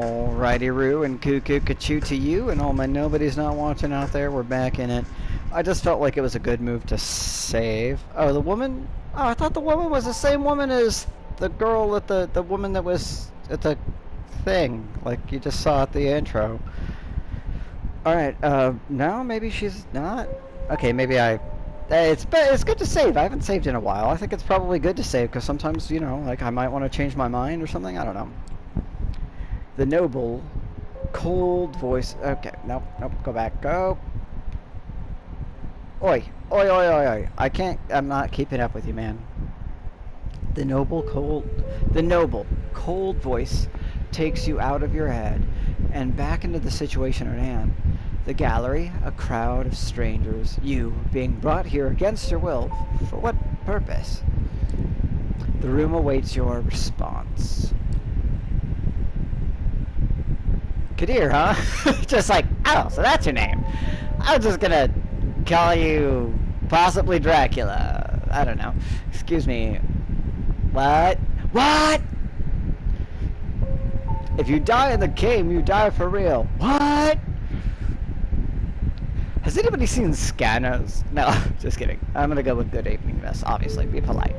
Alrighty-roo and cuckoo-ca-choo to you and all my nobodies not watching out there. We're back in it. I just felt like it was a good move to save. Oh, the woman? Oh, I thought the woman was the same woman as the girl at the woman that was at the thing, like you just saw at the intro. Alright, no, maybe she's not. Okay, maybe it's good to save. I haven't saved in a while. I think it's probably good to save because sometimes, you know, like I might want to change my mind or something. I don't know. The noble, cold voice. Okay, nope, go back, go. Oi, oi, oi, oi, oi. I'm not keeping up with you, man. The noble, cold voice takes you out of your head and back into the situation at hand. The gallery, a crowd of strangers, you being brought here against your will. For what purpose? The room awaits your response. Kadir, huh? Just like, oh, so that's your name. I was just gonna call you possibly Dracula. I don't know. Excuse me. What? What? If you die in the game, you die for real. What? Has anybody seen Scanners? No, just kidding. I'm gonna go with good evening, miss. Obviously, be polite.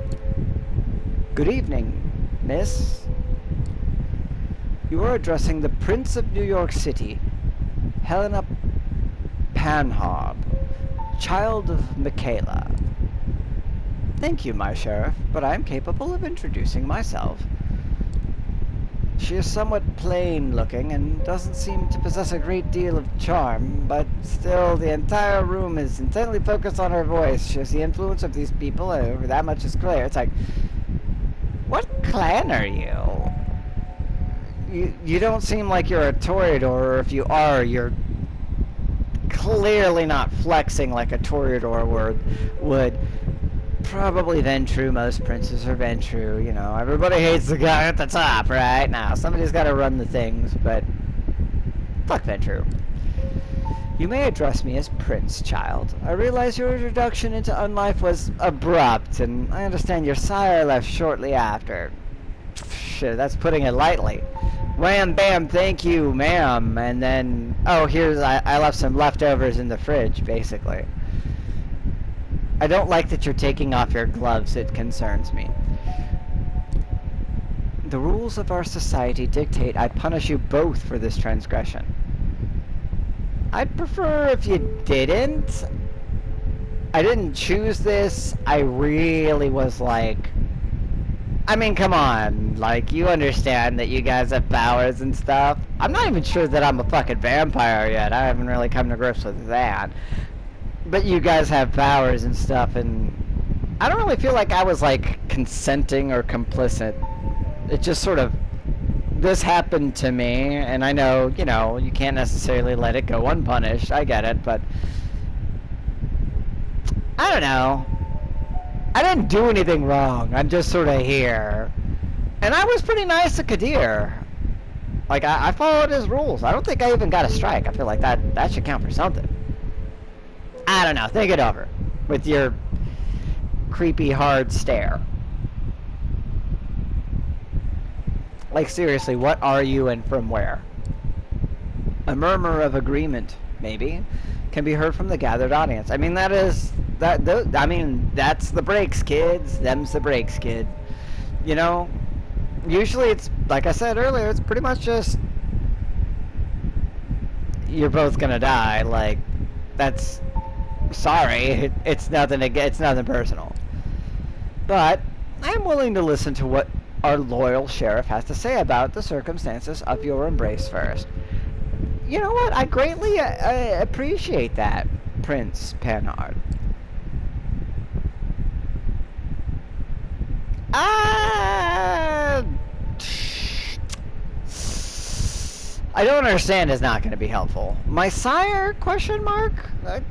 Good evening, miss. You are addressing the Prince of New York City, Helena Panhard, child of Michaela. Thank you, my sheriff, but I am capable of introducing myself. She is somewhat plain-looking and doesn't seem to possess a great deal of charm, but still the entire room is intently focused on her voice. She has the influence of these people, that much is clear. It's like, what clan are you? You don't seem like you're a Toreador, or if you are, you're clearly not flexing like a Toreador would. Probably Ventrue. Most princes are Ventrue. You know, everybody hates the guy at the top, right? Now, somebody's got to run the things, but fuck Ventrue. You may address me as Prince, child. I realize your introduction into unlife was abrupt, and I understand your sire left shortly after. Shit, that's putting it lightly. Wham, bam, thank you, ma'am. And then, oh, I left some leftovers in the fridge, basically. I don't like that you're taking off your gloves. It concerns me. The rules of our society dictate I punish you both for this transgression. I'd prefer if you didn't. I didn't choose this. I really was like... I mean, come on. Like, you understand that you guys have powers and stuff. I'm not even sure that I'm a fucking vampire yet. I haven't really come to grips with that. But you guys have powers and stuff, and I don't really feel like I was, like, consenting or complicit. It just sort of... This happened to me, and I know, you know, you can't necessarily let it go unpunished. I get it, but... I don't know. I didn't do anything wrong. I'm just sort of here. And I was pretty nice to Kadir. Like, I followed his rules. I don't think I even got a strike. I feel like that should count for something. I don't know. Think it over. With your creepy, hard stare. Like, seriously, what are you and from where? A murmur of agreement, maybe, can be heard from the gathered audience. I mean, that's the breaks, kids. Them's the breaks, kid. You know, usually it's, like I said earlier, it's pretty much just, you're both gonna die. Like, that's, sorry, it's nothing personal. But I'm willing to listen to what our loyal sheriff has to say about the circumstances of your embrace first. You know what? I greatly appreciate that, Prince Panhard. I don't understand is not going to be helpful. My sire? Question mark?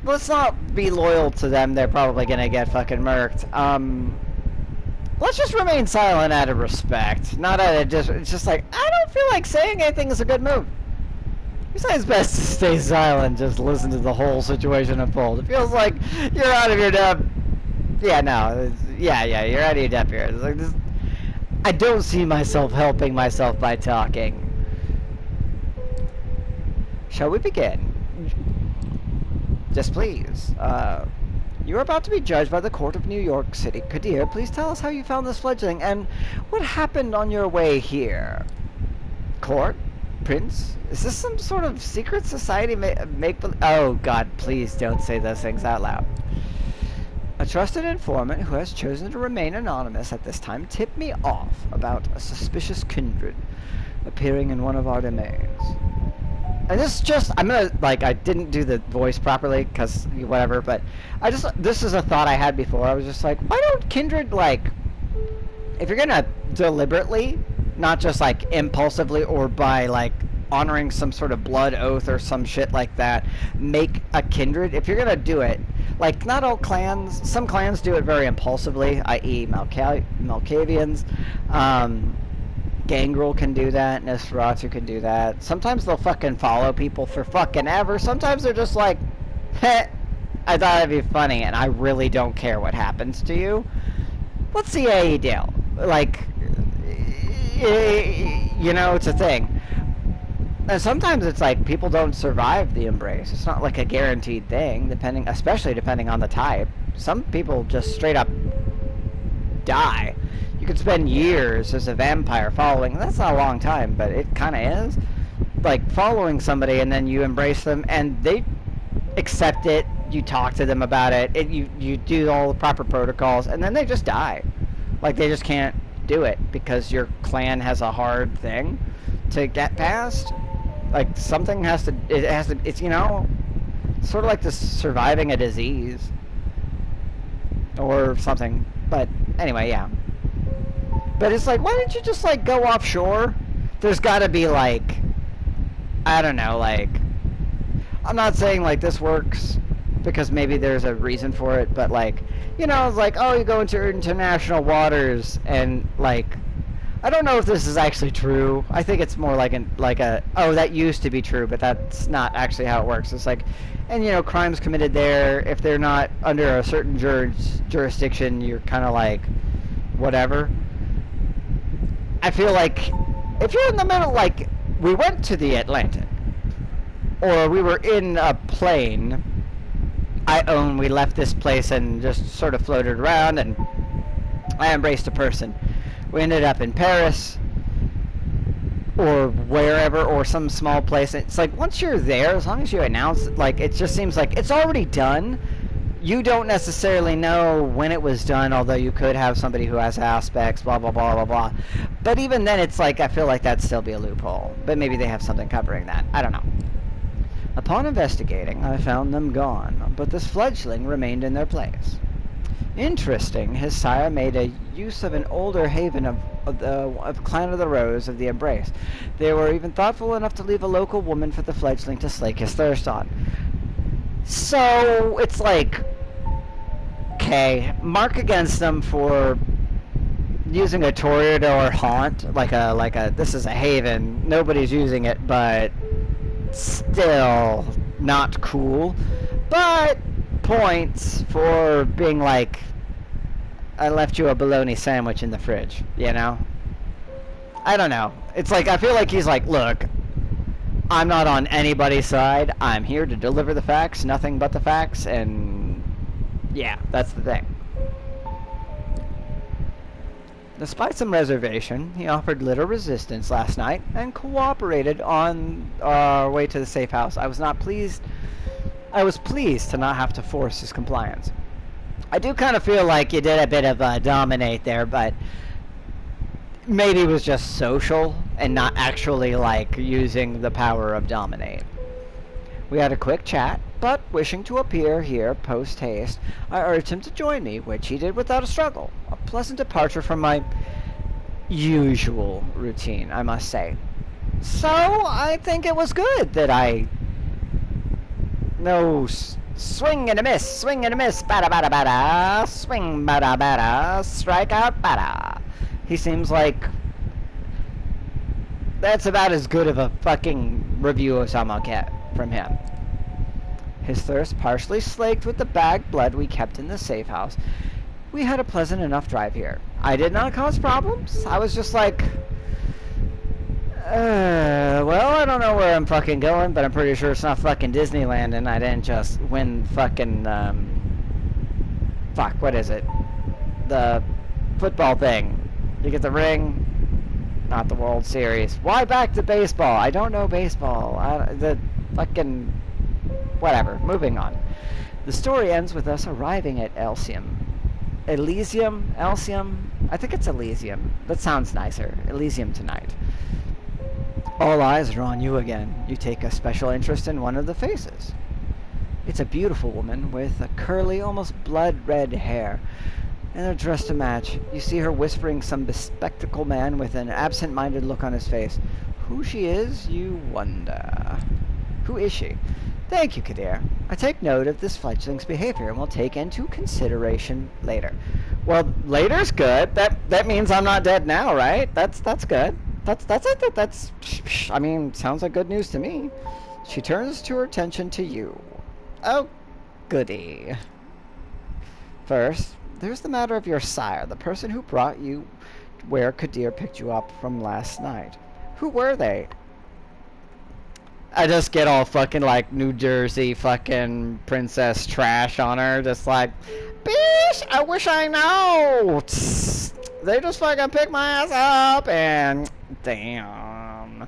Let's not be loyal to them. They're probably going to get fucking murked. Let's just remain silent out of respect. Not out of it's just like, I don't feel like saying anything is a good move. Besides, best to stay silent, just listen to the whole situation unfold. It feels like you're out of your depth. Yeah, no. Yeah, you're out of your depth here. It's like this. I don't see myself helping myself by talking. Shall we begin? Yes, please. You are about to be judged by the Court of New York City. Kadir, please tell us how you found this fledgling and what happened on your way here. Court? Prince? Is this some sort of secret society Oh, God, please don't say those things out loud. A trusted informant who has chosen to remain anonymous at this time tipped me off about a suspicious kindred appearing in one of our domains. And I didn't do the voice properly, because whatever, but this is a thought I had before. I was just like, why don't kindred, if you're gonna deliberately, not just, impulsively or by, honoring some sort of blood oath or some shit like that, make a kindred, if you're gonna do it, not all clans, some clans do it very impulsively, i.e. Malkavians, Gangrel can do that, Nosferatu can do that. Sometimes they'll fucking follow people for fucking ever. Sometimes they're just like, heh, I thought it'd be funny, and I really don't care what happens to you. Let's see how you do. It's a thing. And sometimes it's people don't survive the embrace. It's not a guaranteed thing, especially depending on the type. Some people just straight up die. You could spend years as a vampire following. That's not a long time, but it kind of is. Following somebody and then you embrace them and they accept it. You talk to them about it. You do all the proper protocols and then they just die. They just can't do it because your clan has a hard thing to get past. Something has to. It's sort of like this surviving a disease or something. But anyway, yeah. But it's why don't you just go offshore? There's got to be I don't know, I'm not saying this works because maybe there's a reason for it, but it's oh, you go into international waters and I don't know if this is actually true. I think it's more oh, that used to be true, but that's not actually how it works. It's and crimes committed there, if they're not under a certain jurisdiction, you're kind of whatever. I feel if you're in the middle, we went to the Atlantic, or we were in a plane, we left this place and just sort of floated around, and I embraced a person. We ended up in Paris, or wherever, or some small place. It's once you're there, as long as you announce, it just seems it's already done. You don't necessarily know when it was done, although you could have somebody who has aspects, blah, blah, blah, blah, blah. But even then, it's I feel that'd still be a loophole. But maybe they have something covering that. I don't know. Upon investigating, I found them gone, but this fledgling remained in their place. Interesting, his sire made a use of an older haven of Clan of the Rose of the Embrace. They were even thoughtful enough to leave a local woman for the fledgling to slake his thirst on. So, it's okay, mark against them for using a Toreador haunt, this is a haven, nobody's using it, but still not cool. But points for being I left you a bologna sandwich in the fridge, I don't know. It's I feel he's look, I'm not on anybody's side. I'm here to deliver the facts, nothing but the facts, and yeah, that's the thing. Despite some reservation, he offered little resistance last night and cooperated on our way to the safe house. I was pleased to not have to force his compliance. I do kind of feel you did a bit of dominate there, but maybe it was just social and not actually using the power of dominate. We had a quick chat, but wishing to appear here post-haste, I urged him to join me, which he did without a struggle. A pleasant departure from my usual routine, I must say. So, I think it was good that swing and a miss, bada bada bada, swing bada bada, strike out bada. He seems that's about as good of a fucking review as I'm gonna get from him. His thirst partially slaked with the bagged blood we kept in the safe house, we had a pleasant enough drive here. I did not cause problems. I was just Well, I don't know where I'm fucking going, but I'm pretty sure it's not fucking Disneyland, and I didn't just win fucking, fuck, what is it? The football thing. You get the ring, not the World Series. Why back to baseball? I don't know baseball. The fucking, whatever, moving on. The story ends with us arriving at Elysium. Elysium? Elysium? I think it's Elysium. That sounds nicer. Elysium tonight. All eyes are on you again. You take a special interest in one of the faces. It's a beautiful woman with a curly, almost blood-red hair, and they're dressed to match. You see her whispering some bespectacled man with an absent-minded look on his face. Who she is, you wonder. Who is she? Thank you, Kadir. I take note of this fledgling's behavior and will take into consideration later. Well, later's good. That means I'm not dead now, right? That's good. That's I mean, sounds like good news to me. She turns her attention to you. Oh, goody. First, there's the matter of your sire, the person who brought you where Kadir picked you up from last night. Who were they? I just get all fucking like New Jersey fucking princess trash on her, just like, bitch, I wish I know. They just fucking picked my ass up and damn.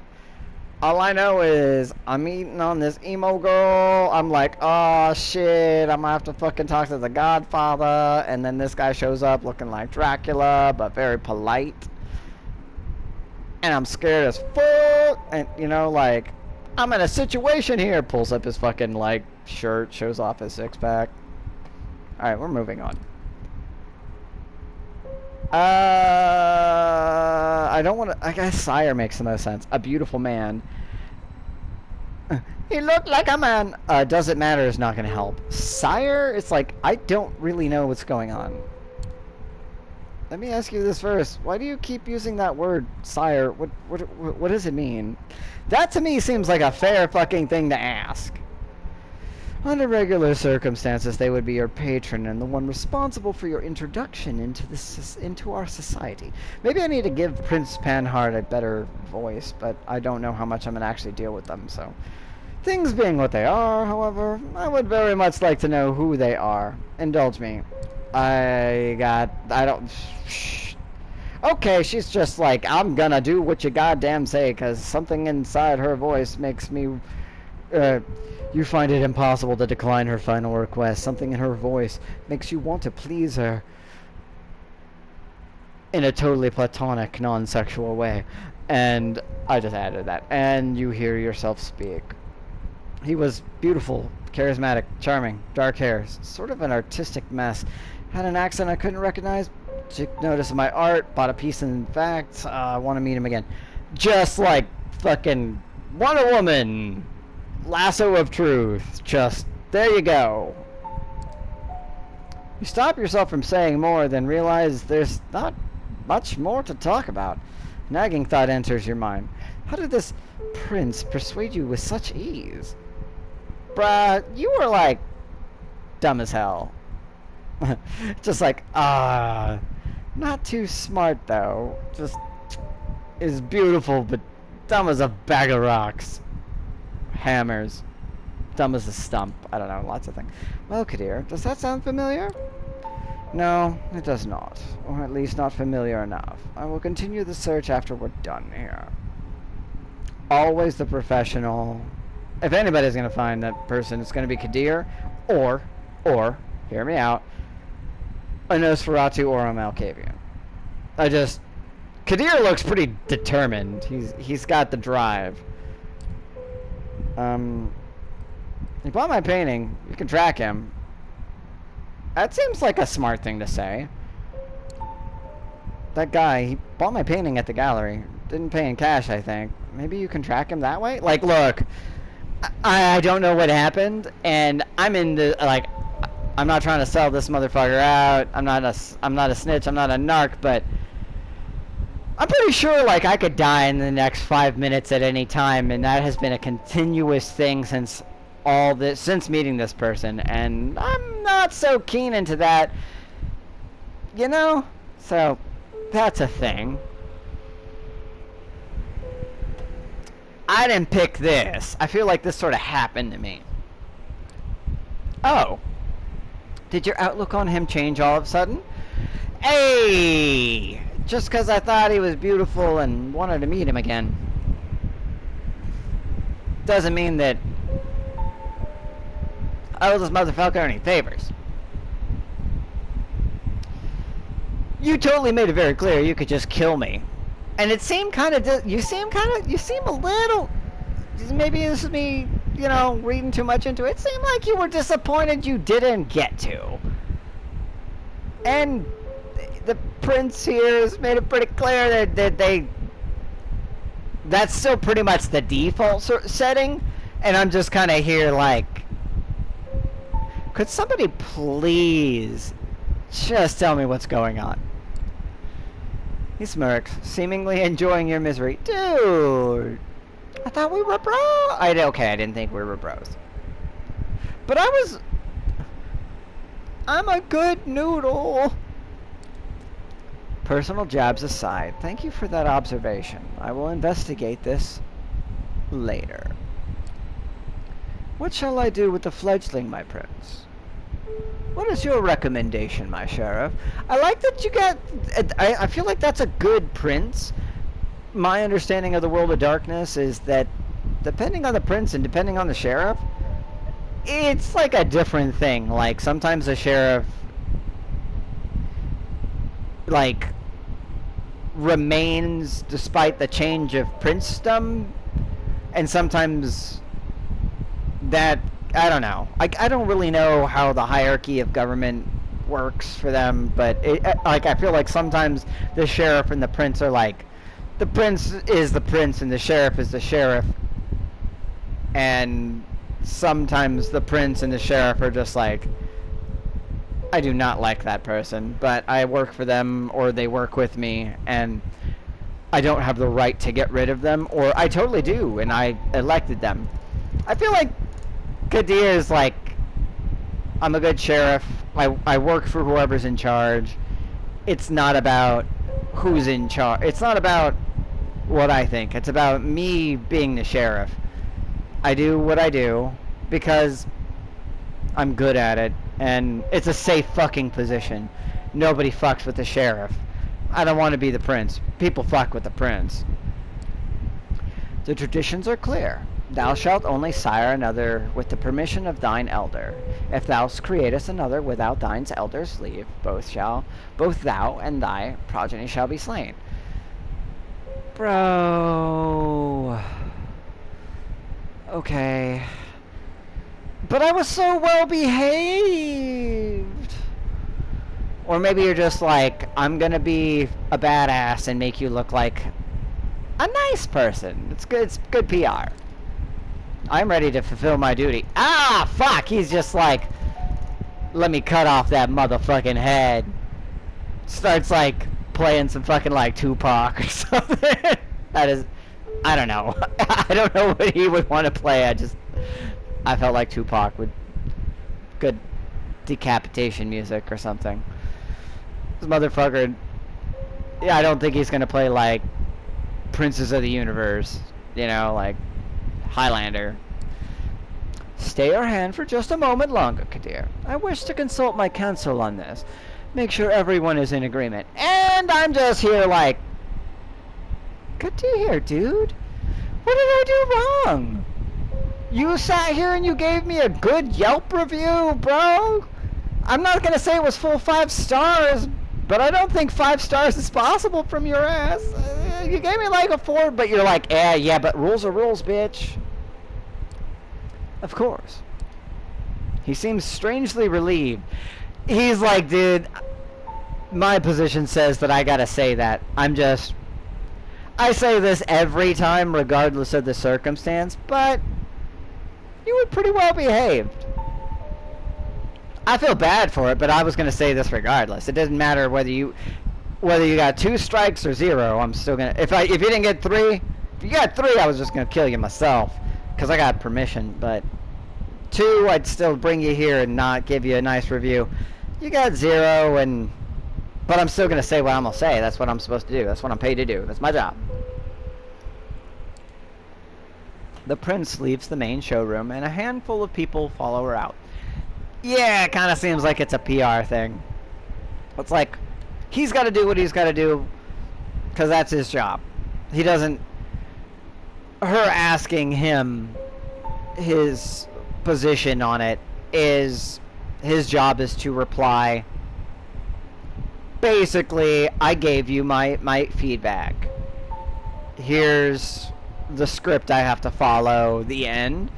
All I know is I'm eating on this emo girl. I'm like, oh shit, I'm gonna have to fucking talk to the Godfather. And then this guy shows up looking like Dracula, but very polite. And I'm scared as fuck. And you know, like, I'm in a situation here. Pulls up his fucking like shirt, shows off his six-pack. Alright, we're moving on. I don't want to. I guess sire makes the most sense. A beautiful man. He looked like a man. Doesn't matter is not going to help. Sire, it's like I don't really know what's going on. Let me ask you this first. Why do you keep using that word, sire? What does it mean? That to me seems like a fair fucking thing to ask. Under regular circumstances, they would be your patron and the one responsible for your introduction into our society. Maybe I need to give Prince Panhard a better voice, but I don't know how much I'm gonna actually deal with them, so. Things being what they are, however, I would very much like to know who they are. Indulge me. Okay, she's just like, I'm gonna do what you goddamn say, because something inside her voice makes me, you find it impossible to decline her final request. Something in her voice makes you want to please her in a totally platonic, non-sexual way. And I just added that. And you hear yourself speak. He was beautiful, charismatic, charming, dark hair, sort of an artistic mess. Had an accent I couldn't recognize. Took notice of my art, bought a piece in fact. I want to meet him again. Just like fucking Wonder Woman. Lasso of truth. Just, there you go. You stop yourself from saying more, then realize there's not much more to talk about. Nagging thought enters your mind. How did this prince persuade you with such ease? Bruh, you were like dumb as hell. Just like, not too smart though. Just is beautiful, but dumb as a bag of rocks. Hammers. Dumb as a stump. I don't know, lots of things. Well, Kadir, does that sound familiar? No, it does not. Or at least not familiar enough. I will continue the search after we're done here. Always the professional. If anybody's going to find that person, it's going to be Kadir or, hear me out, a Nosferatu or a Malkavian. Kadir looks pretty determined. He's got the drive. He bought my painting. You can track him. That seems like a smart thing to say. That guy, he bought my painting at the gallery. Didn't pay in cash, I think. Maybe you can track him that way? Like, look, I don't know what happened, and I'm in the, like, I'm not trying to sell this motherfucker out. I'm not a snitch. I'm not a narc, but I'm pretty sure, like, I could die in the next 5 minutes at any time, and that has been a continuous thing since meeting this person, and I'm not so keen into that, you know? So, that's a thing. I didn't pick this. I feel like this sort of happened to me. Oh. Did your outlook on him change all of a sudden? Hey! Just because I thought he was beautiful and wanted to meet him again. Doesn't mean that I owe this motherfucker any favors. You totally made it very clear you could just kill me. And it seemed kind of, you seem a little, maybe this is me, you know, reading too much into it. It seemed like you were disappointed you didn't get to. And the prince here has made it pretty clear that that's still pretty much the default setting. And I'm just kind of here like, could somebody please just tell me what's going on? He smirked, seemingly enjoying your misery. Dude, I thought we were bros. Okay, I didn't think we were bros. But I'm a good noodle. Personal jabs aside, thank you for that observation. I will investigate this later. What shall I do with the fledgling, my prince? What is your recommendation, my sheriff? I like that you got... I feel like that's a good prince. My understanding of the world of darkness is that depending on the prince and depending on the sheriff, it's like a different thing. Like, sometimes the sheriff, like, remains despite the change of princedom, and sometimes that... I don't know. I don't really know how the hierarchy of government works for them, but like I feel like sometimes the sheriff and the prince are like, the prince is the prince and the sheriff is the sheriff, and sometimes the prince and the sheriff are just like, I do not like that person, but I work for them or they work with me, and I don't have the right to get rid of them, or I totally do, and I elected them. I feel like Kadir is like, I'm a good sheriff, I work for whoever's in charge. It's not about who's in charge. It's not about what I think. It's about me being the sheriff. I do what I do because I'm good at it, and it's a safe fucking position. Nobody fucks with the sheriff. I don't want to be the prince. People fuck with the prince. The traditions are clear. Thou shalt only sire another with the permission of thine elder. If thou createst another without thine elder's leave, both thou and thy progeny shall be slain. Bro. Okay. But I was so well behaved. Or maybe you're just like, I'm gonna be a badass and make you look like a nice person. It's good PR. I'm ready to fulfill my duty. Ah, fuck! He's just like, let me cut off that motherfucking head. Starts like playing some fucking like Tupac or something. That is, I don't know. I don't know what he would want to play. I felt like Tupac would, good decapitation music or something. This motherfucker, yeah, I don't think he's gonna play like Princes of the Universe, you know, like Highlander. Stay your hand for just a moment longer, Kadir. I wish to consult my counsel on this. Make sure everyone is in agreement. And I'm just here like, Kadir, dude. What did I do wrong? You sat here and you gave me a good Yelp review, bro. I'm not gonna say it was full 5 stars, but I don't think 5 stars is possible from your ass. You gave me like a 4, but you're like, yeah, but rules are rules, bitch. Of course. He seems strangely relieved. He's like, dude, my position says that I gotta say that. I say this every time regardless of the circumstance, but you were pretty well behaved. I feel bad for it, but I was gonna say this regardless. It doesn't matter whether you got 2 strikes or 0. I'm still gonna. If you didn't get 3, if you got 3, I was just gonna kill you myself, cause I got permission. But 2, I'd still bring you here and not give you a nice review. You got 0, but I'm still gonna say what I'm gonna say. That's what I'm supposed to do. That's what I'm paid to do. That's my job. The prince leaves the main showroom, and a handful of people follow her out. Yeah, it kind of seems like it's a PR thing. It's like, he's got to do what he's got to do, because that's his job. He doesn't... Her asking him his position on it is... His job is to reply, basically, I gave you my feedback. Here's the script I have to follow, the end.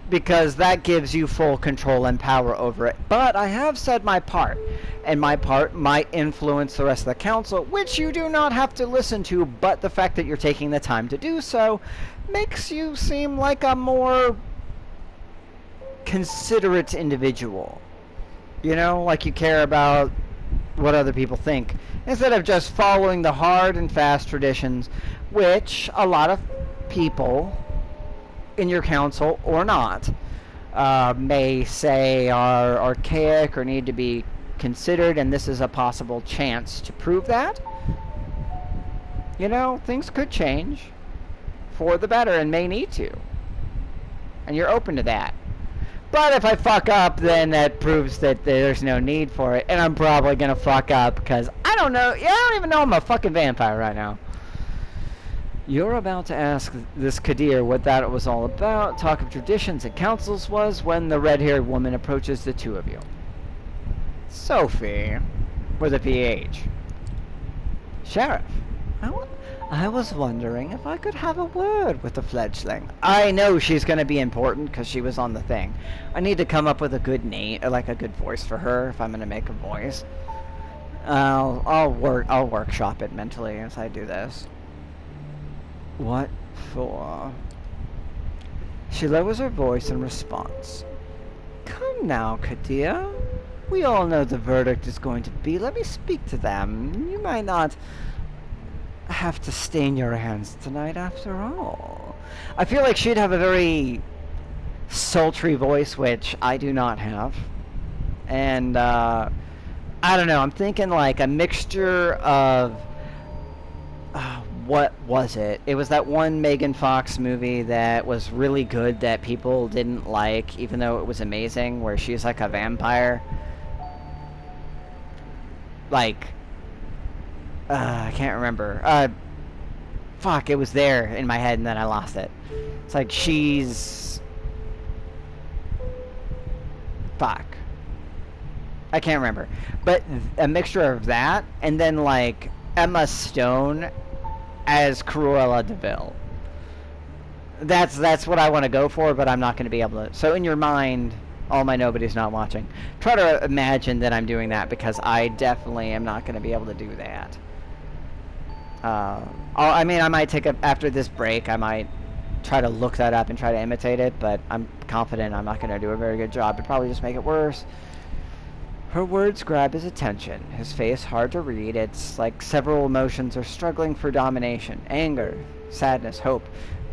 Because that gives you full control and power over it. But I have said my part. And my part might influence the rest of the council, which you do not have to listen to, but the fact that you're taking the time to do so makes you seem like a more considerate individual. You know, like you care about what other people think, instead of just following the hard and fast traditions, which a lot of people in your council, or not, may say are archaic or need to be considered, and this is a possible chance to prove that. You know, things could change for the better and may need to. And you're open to that. But if I fuck up, then that proves that there's no need for it. And I'm probably going to fuck up because I don't know. Yeah, I don't even know I'm a fucking vampire right now. You're about to ask this Kadir what that was all about. Talk of traditions and councils was when the red-haired woman approaches the two of you. Sophie, with a PH. Sheriff, I was wondering if I could have a word with the fledgling. I know she's going to be important because she was on the thing. I need to come up with a good name, like a good voice for her if I'm going to make a voice. I'll workshop it mentally as I do this. What for? She lowers her voice in response. Come now, Kadir. We all know the verdict is going to be. Let me speak to them. You might not have to stain your hands tonight after all. I feel like she'd have a very sultry voice, which I do not have. And, I don't know, I'm thinking like a mixture of... what was it? It was that one Megan Fox movie that was really good that people didn't like, even though it was amazing, where she's like a vampire. Like... I can't remember. Fuck, it was there in my head and then I lost it. It's like she's... Fuck. I can't remember. But a mixture of that and then like Emma Stone as Cruella de Vil. That's what I want to go for, but I'm not going to be able to. So in your mind, all my nobody's not watching, try to imagine that I'm doing that because I definitely am not going to be able to do that. I mean, I might take a, after this break, I might try to look that up and try to imitate it, but I'm confident I'm not going to do a very good job. It'd probably just make it worse. Her words grab his attention, his face hard to read. It's like several emotions are struggling for domination. Anger, sadness, hope,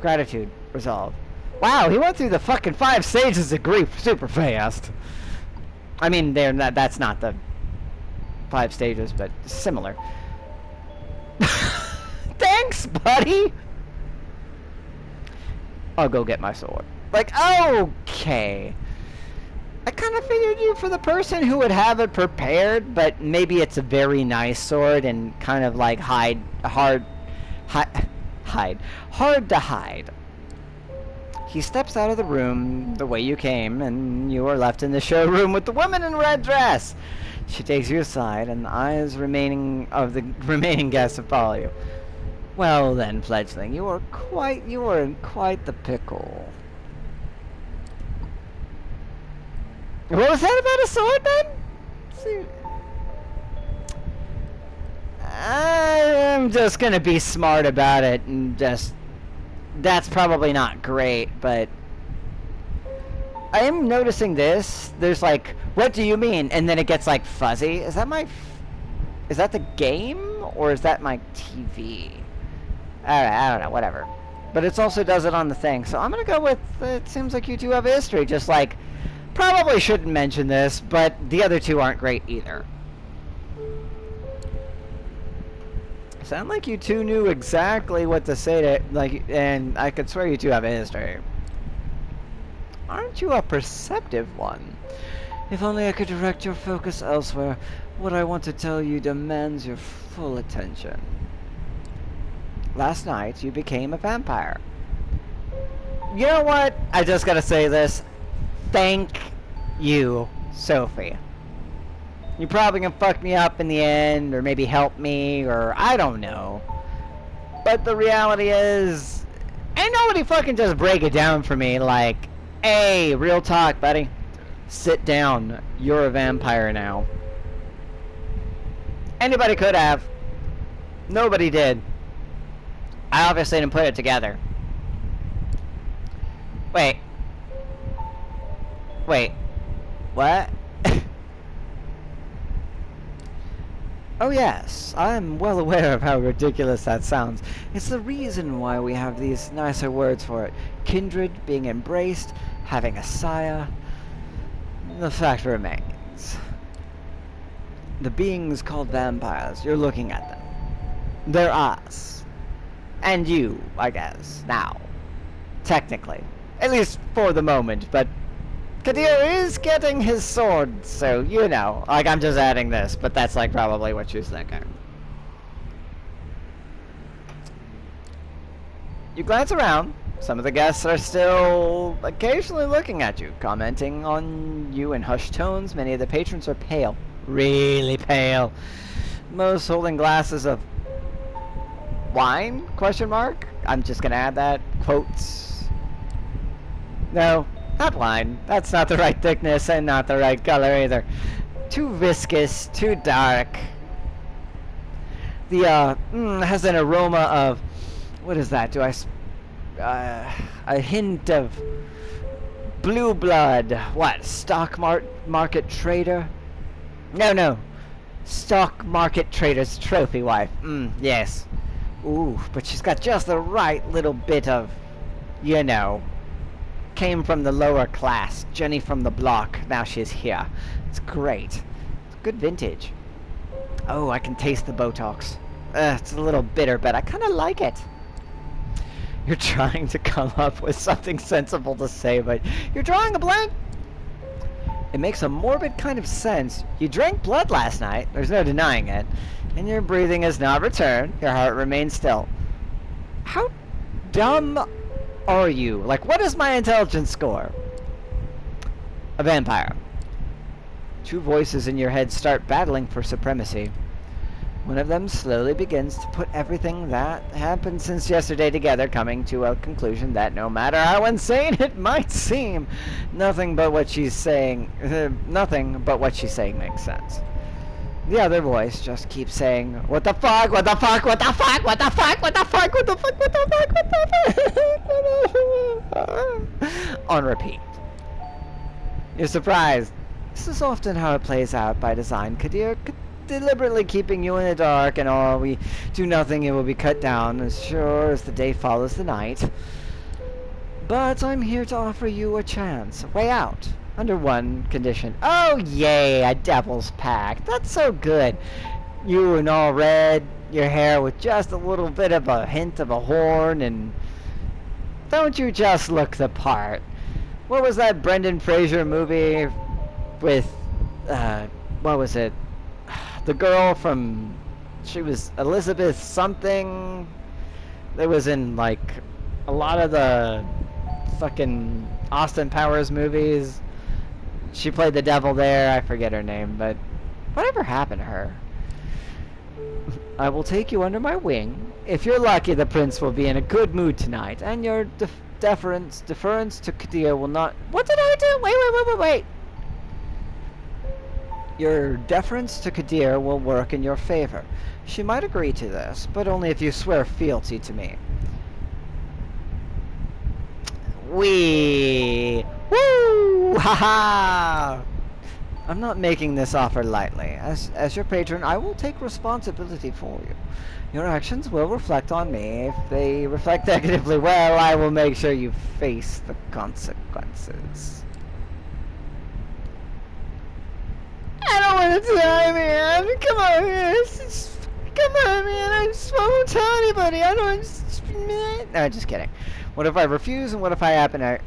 gratitude, resolve. Wow, he went through the fucking 5 stages of grief super fast. I mean, that's not the 5 stages, but similar. Thanks, buddy! I'll go get my sword. Like, okay. I kind of figured you for the person who would have it prepared, but maybe it's a very nice sword and kind of like hard to hide. He steps out of the room the way you came, and you are left in the showroom with the woman in red dress. She takes you aside, and the eyes of the remaining guests follow you. Well then, fledgling, you are in quite the pickle. What was that about a sword, then? I'm just gonna be smart about it and just... That's probably not great, but... I am noticing this. There's like, what do you mean? And then it gets like fuzzy. Is that the game? Or is that my TV? I don't know, whatever. But it also does it on the thing. So I'm gonna go with, it seems like you two have a history. Just like, probably shouldn't mention this, but the other two aren't great either. Sound like you two knew exactly what to say to, like, and I could swear you two have a history. Aren't you a perceptive one? If only I could direct your focus elsewhere. What I want to tell you demands your full attention. Last night, you became a vampire. You know what? I just gotta say this. Thank you, Sophie. You probably gonna fuck me up in the end, or maybe help me, or I don't know. But the reality is, ain't nobody fucking just break it down for me like, hey, real talk, buddy. Sit down. You're a vampire now. Anybody could have. Nobody did. I obviously didn't put it together. Wait. Wait. What? Oh yes, I'm well aware of how ridiculous that sounds. It's the reason why we have these nicer words for it. Kindred, being embraced, having a sire. The fact remains. The beings called vampires, you're looking at them. They're us. And you, I guess, now. Technically. At least for the moment, but Kadir is getting his sword, so, you know. Like, I'm just adding this, but that's, like, probably what she's thinking. You glance around. Some of the guests are still occasionally looking at you, commenting on you in hushed tones. Many of the patrons are pale. Really pale. Most holding glasses of wine? Question mark? I'm just gonna add that. Quotes. No, not wine. That's not the right thickness and not the right color either. Too viscous, too dark. The, has an aroma of... What is that? Do I... a hint of blue blood. What? Stock market trader? No. Stock market trader's trophy wife. Yes. Ooh, but she's got just the right little bit of, you know, came from the lower class. Jenny from the block. Now she's here. It's great. It's good vintage. Oh, I can taste the Botox. It's a little bitter, but I kind of like it. You're trying to come up with something sensible to say, but you're drawing a blank. It makes a morbid kind of sense. You drank blood last night, there's no denying it, and your breathing has not returned. Your heart remains still. How dumb are you? Like, what is my intelligence score? A vampire. Two voices in your head start battling for supremacy. One of them slowly begins to put everything that happened since yesterday together, coming to a conclusion that no matter how insane it might seem, nothing but what she's saying makes sense. The other voice just keeps saying, what the fuck, what the fuck, what the fuck, what the fuck, what the fuck, what the fuck, what the fuck, what the fuck, on repeat. You're surprised. This is often how it plays out by design. Kadir deliberately keeping you in the dark, and all we do nothing, it will be cut down as sure as the day follows the night. But I'm here to offer you a chance, a way out, under one condition. Oh yay, a devil's pact. That's so good. You in all red, your hair with just a little bit of a hint of a horn, and don't you just look the part? What was that Brendan Fraser movie with, what was it? The girl from, she was Elizabeth something. That was in like a lot of the fucking Austin Powers movies. She played the devil there. I forget her name, but whatever happened to her? I will take you under my wing. If you're lucky, the prince will be in a good mood tonight, and your deference to Kadir will not... What did I do? Wait. Your deference to Kadir will work in your favor. She might agree to this, but only if you swear fealty to me. Woo! Ha ha! I'm not making this offer lightly. As your patron, I will take responsibility for you. Your actions will reflect on me. If they reflect negatively, well, I will make sure you face the consequences. I don't want to die, man. Come on, Come on, man. I just won't tell anybody. I don't. No, just kidding. What if I refuse, and what if I happen to?